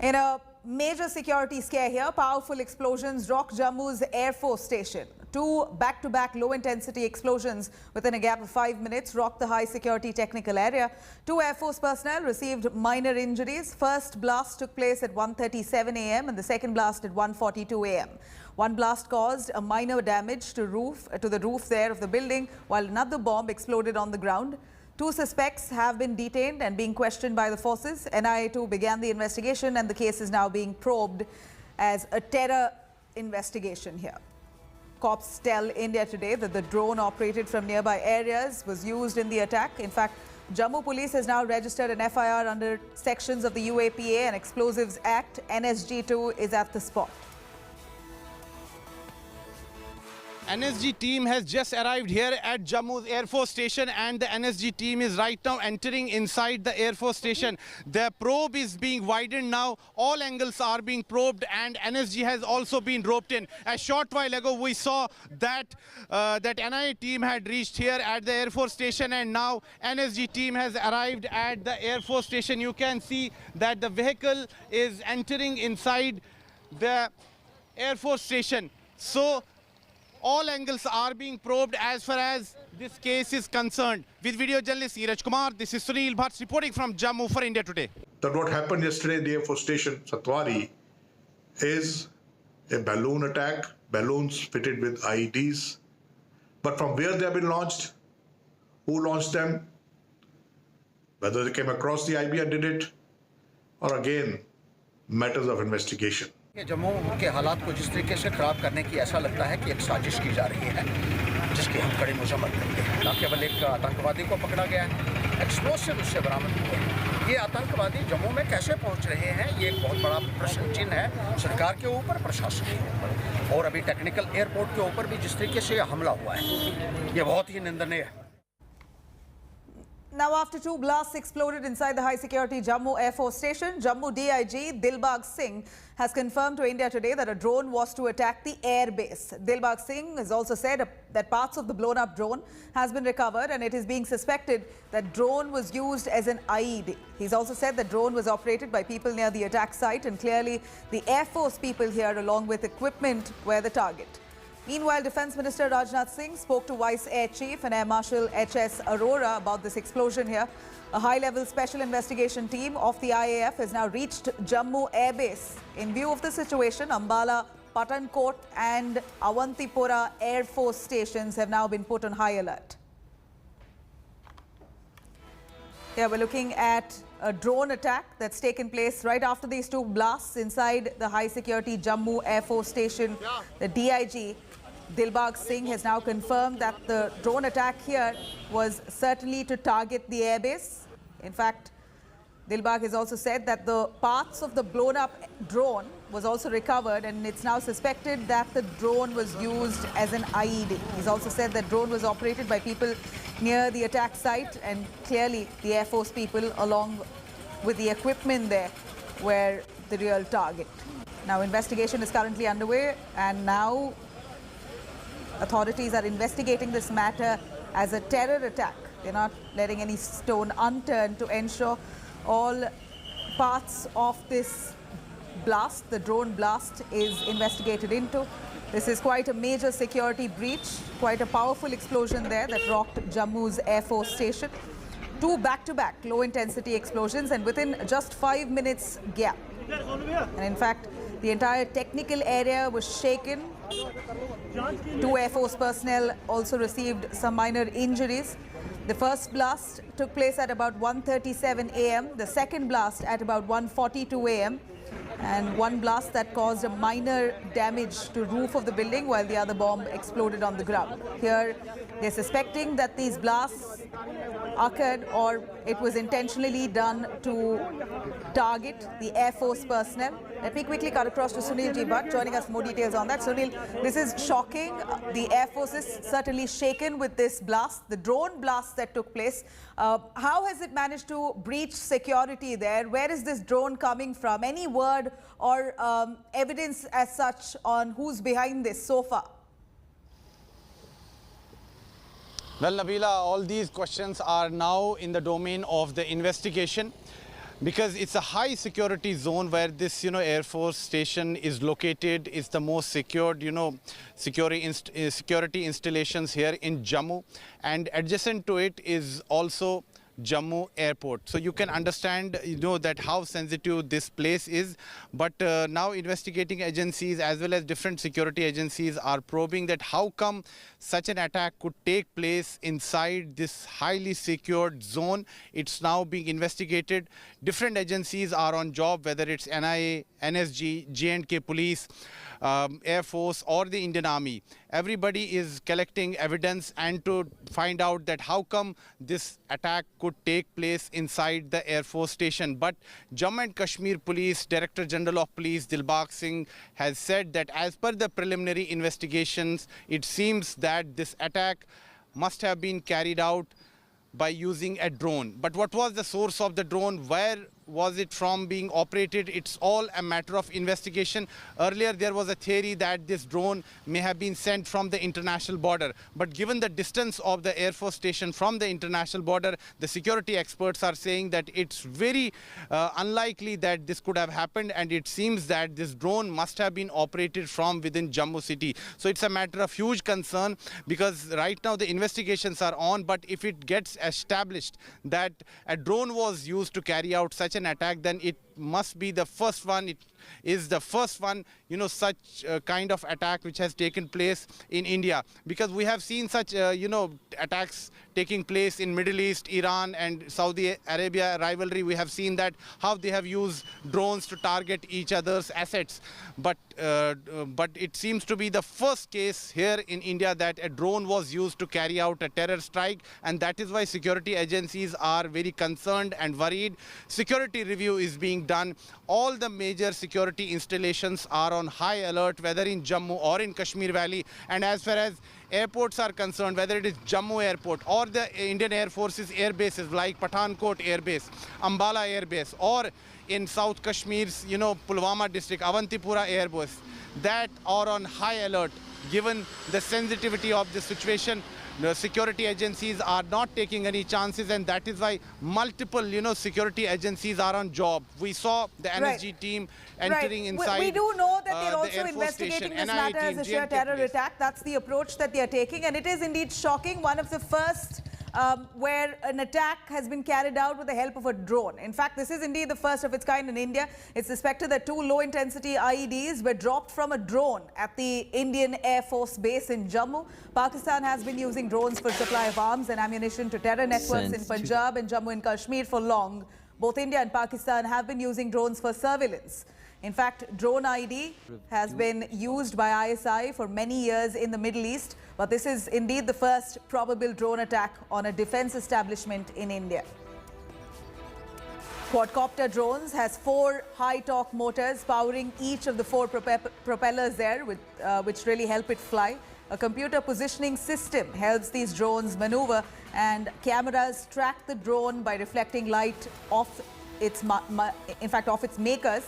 In a major security scare here, powerful explosions rocked Jammu's Air Force Station. Two back-to-back low-intensity explosions within a gap of 5 minutes rocked the high-security technical area. Two Air Force personnel received minor injuries. First blast took place at 1:37 a.m. and the second blast at 1:42 a.m. One blast caused a minor damage to the roof there of the building, while another bomb exploded on the ground. Two suspects have been detained and being questioned by the forces. NIA-2 began the investigation and the case is now being probed as a terror investigation here. Cops tell India Today that the drone operated from nearby areas was used in the attack. In fact, Jammu Police has now registered an FIR under Sections of the UAPA and Explosives Act. NSG-2 is at the spot. NSG team has just arrived here at Jammu's Air Force Station and the NSG team is right now entering inside the Air Force Station. The probe is being widened now. All angles are being probed and NSG has also been roped in. A short while ago we saw that that NIA team had reached here at the Air Force Station and now NSG team has arrived at the Air Force Station. You can see that the vehicle is entering inside the Air Force Station. So all angles are being probed as far as this case is concerned. With video journalist Iraj Kumar, this is Sunil Bhatt reporting from Jammu for India Today. That what happened yesterday in the Air Force Station, Satwari, is a balloon attack, balloons fitted with IEDs. But from where they have been launched, who launched them, whether they came across the IB and did it, or again, matters of investigation. Jammu के हालात को जिस तरीके से खराब करने की ऐसा लगता है कि एक साजिश की जा रही है जिसकी हम कड़ी मजम्मत करते हैं। न केवल एक आतंकवादी को पकड़ा गया है, एक्सप्लोसिव उससे बरामद हुए हैं। ये आतंकवादी जम्मू में कैसे पहुंच रहे हैं, ये एक बहुत बड़ा प्रश्न चिन्ह है सरकार के ऊपर, प्रशासन के ऊपर और अभी टेक्निकल एयरपोर्ट के ऊपर भी जिस तरीके से हमला हुआ है, ये बहुत ही निंदनीय है। Now, after two blasts exploded inside the high-security Jammu Air Force Station, Jammu DIG Dilbagh Singh has confirmed to India Today that a drone was to attack the air base. Dilbagh Singh has also said that parts of the blown-up drone has been recovered and it is being suspected that drone was used as an IED. He's also said that drone was operated by people near the attack site and clearly the Air Force people here along with equipment were the target. Meanwhile, Defence Minister Rajnath Singh spoke to Vice Air Chief and Air Marshal H.S. Arora about this explosion here. A high-level special investigation team of the IAF has now reached Jammu Air Base. In view of the situation, Ambala, Patankot and Awantipura Air Force stations have now been put on high alert. Here we're looking at a drone attack that's taken place right after these two blasts inside the high-security Jammu Air Force Station. The DIG Dilbagh Singh has now confirmed that the drone attack here was certainly to target the airbase. In fact, Dilbagh has also said that the parts of the blown-up drone was also recovered and it's now suspected that the drone was used as an IED. He's also said that drone was operated by people near the attack site and clearly the Air Force people along with the equipment there were the real target. Now, investigation is currently underway and now authorities are investigating this matter as a terror attack. They're not letting any stone unturned to ensure all parts of this blast, the drone blast, is investigated into. This is quite a major security breach, quite a powerful explosion there that rocked Jammu's Air Force Station. Two back-to-back low-intensity explosions and within just 5 minutes gap. And in fact, the entire technical area was shaken. Two Air Force personnel also received some minor injuries. The first blast took place at about 1:37 a.m. The second blast at about 1:42 a.m. And one blast that caused a minor damage to roof of the building while the other bomb exploded on the ground. Here, they're suspecting that these blasts occurred or it was intentionally done to target the Air Force personnel. Let me quickly cut across to Sunil G. Bhatt, joining us more details on that. Sunil, this is shocking. The Air Force is certainly shaken with this blast, the drone blast that took place. How has it managed to breach security there? Where is this drone coming from? Any word or evidence as such on who's behind this so far? Well, Nabila, all these questions are now in the domain of the investigation. because it's a high security zone where this, Air Force Station is located. It's the most secured, security installations here in Jammu, and adjacent to it is also Jammu Airport. So you can understand, that how sensitive this place is. But now investigating agencies as well as different security agencies are probing that how come such an attack could take place inside this highly secured zone. It's now being investigated. Different agencies are on job, whether it's NIA, NSG, J&K Police, Air Force or the Indian Army. Everybody is collecting evidence and to find out that how come this attack could take place inside the Air Force Station. But Jammu and Kashmir Police Director General of Police Dilbagh Singh has said that as per the preliminary investigations, it seems that this attack must have been carried out by using a drone. But what was the source of the drone? Where was it from being operated? It's all a matter of investigation. Earlier there was a theory that this drone may have been sent from the international border, but given the distance of the Air Force Station from the international border, the security experts are saying that it's very unlikely that this could have happened, and it seems that this drone must have been operated from within Jammu city. So it's a matter of huge concern, because right now the investigations are on, but if it gets established that a drone was used to carry out such an attack, then it must be the first one. It is the first one, such kind of attack which has taken place in India, because we have seen such, attacks taking place in Middle East, Iran and Saudi Arabia rivalry. We have seen that how they have used drones to target each other's assets. But it seems to be the first case here in India that a drone was used to carry out a terror strike, and that is why security agencies are very concerned and worried. Security review is being done. All the major security installations are on high alert, whether in Jammu or in Kashmir Valley. And as far as airports are concerned, whether it is Jammu Airport or the Indian Air Force's air bases like Pathankot Air Base, Ambala Air Base, or in South Kashmir's, Pulwama district, Avantipura Air Base, that are on high alert. Given the sensitivity of the situation, the security agencies are not taking any chances, and that is why multiple, security agencies are on job. We saw the NSG team entering inside. We do know that they're also Air Force investigating Station, this NIA matter team, as a sheer J&K terror Police. attack. That's the approach that they are taking, and it is indeed shocking. One of the first where an attack has been carried out with the help of a drone. In fact, this is indeed the first of its kind in India. It's suspected that 2 low-intensity IEDs were dropped from a drone at the Indian Air Force Base in Jammu. Pakistan has been using drones for supply of arms and ammunition to terror networks in Punjab and Jammu and Kashmir for long. Both India and Pakistan have been using drones for surveillance. In fact, drone IED has been used by ISI for many years in the Middle East, but this is indeed the first probable drone attack on a defense establishment in India. Quadcopter drones has 4 high-torque motors powering each of the 4 propellers there, which really help it fly. A computer positioning system helps these drones maneuver, and cameras track the drone by reflecting light off its, off its makers.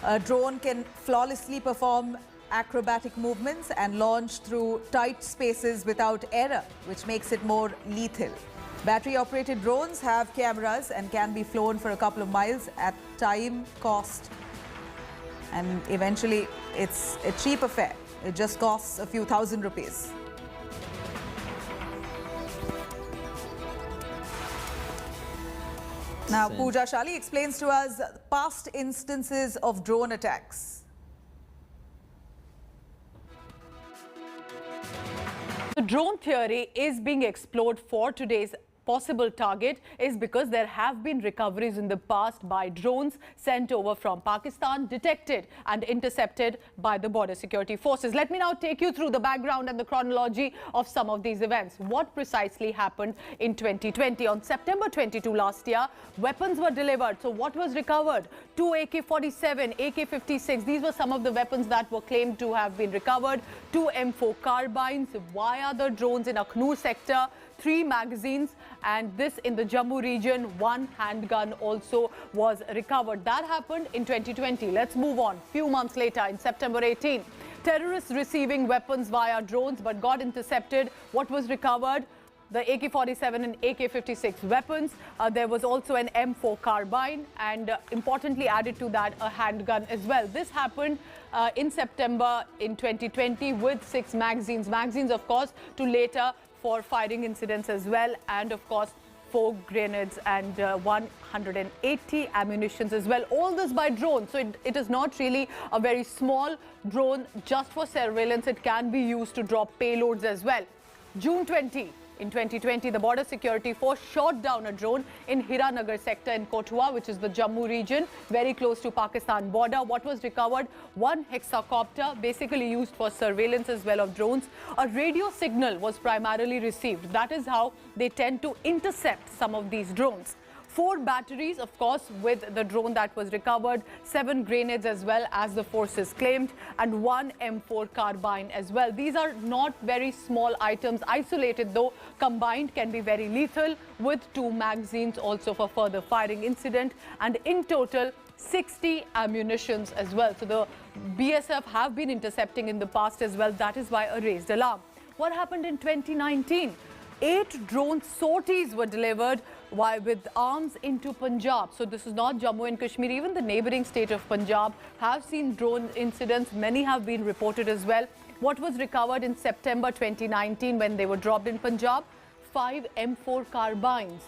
A drone can flawlessly perform acrobatic movements and launch through tight spaces without error, which makes it more lethal. Battery-operated drones have cameras and can be flown for a couple of miles at time, cost, and eventually it's a cheap affair. It just costs a few thousand rupees. Now, Pooja Shali explains to us past instances of drone attacks. The drone theory is being explored for today's possible target is because there have been recoveries in the past by drones sent over from Pakistan, detected and intercepted by the border security forces. Let me now take you through the background and the chronology of some of these events. What precisely happened in 2020? On September 22 last year, weapons were delivered. So what was recovered? 2 AK-47, AK-56. These were some of the weapons that were claimed to have been recovered. 2 M4 carbines via the drones in Akhnur sector. 3 magazines, and this in the Jammu region. 1 handgun also was recovered. That happened in 2020. Let's move on. Few months later, in September 18, terrorists receiving weapons via drones but got intercepted. What was recovered? the AK-47 and AK-56 weapons. There was also an M4 carbine and importantly added to that a handgun as well. This happened in September in 2020 with 6 magazines. Magazines, of course, to later for firing incidents as well, and of course 4 grenades and 180 ammunitions as well. All this by drone. So it is not really a very small drone just for surveillance. It can be used to drop payloads as well. June 20. In 2020, the Border Security Force shot down a drone in Hiranagar sector in Kothua, which is the Jammu region, very close to Pakistan border. What was recovered? 1 hexacopter, basically used for surveillance as well of drones. A radio signal was primarily received. That is how they tend to intercept some of these drones. 4 batteries, of course, with the drone that was recovered, 7 grenades as well as the forces claimed, and 1 M4 carbine as well. These are not very small items. Isolated though, combined can be very lethal, with 2 magazines also for further firing incident, and in total 60 ammunitions as well. So the BSF have been intercepting in the past as well. That is why a raised alarm. What happened in 2019? 8 drone sorties were delivered with arms into Punjab. So this is not Jammu and Kashmir. Even the neighbouring state of Punjab have seen drone incidents. Many have been reported as well. What was recovered in September 2019 when they were dropped in Punjab? 5 M4 carbines.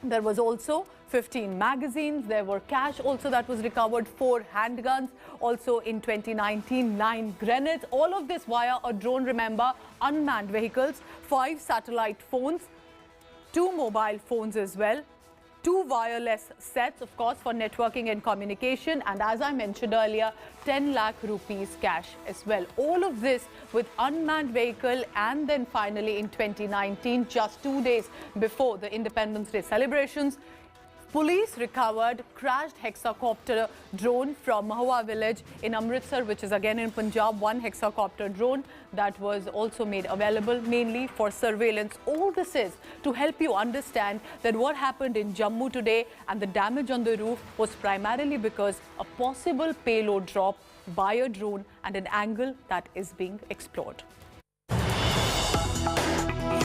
There was also 15 magazines. There were cash also that was recovered, 4 handguns. Also in 2019, 9 grenades. All of this via a drone, remember, unmanned vehicles, 5 satellite phones, 2 mobile phones as well, 2 wireless sets, of course, for networking and communication. And as I mentioned earlier, 10 lakh rupees cash as well. All of this with unmanned vehicle. And then finally in 2019, just 2 days before the Independence Day celebrations, police recovered crashed hexacopter drone from Mahua village in Amritsar, which is again in Punjab. 1 hexacopter drone that was also made available mainly for surveillance. All this is to help you understand that what happened in Jammu today and the damage on the roof was primarily because a possible payload drop by a drone and an angle that is being explored.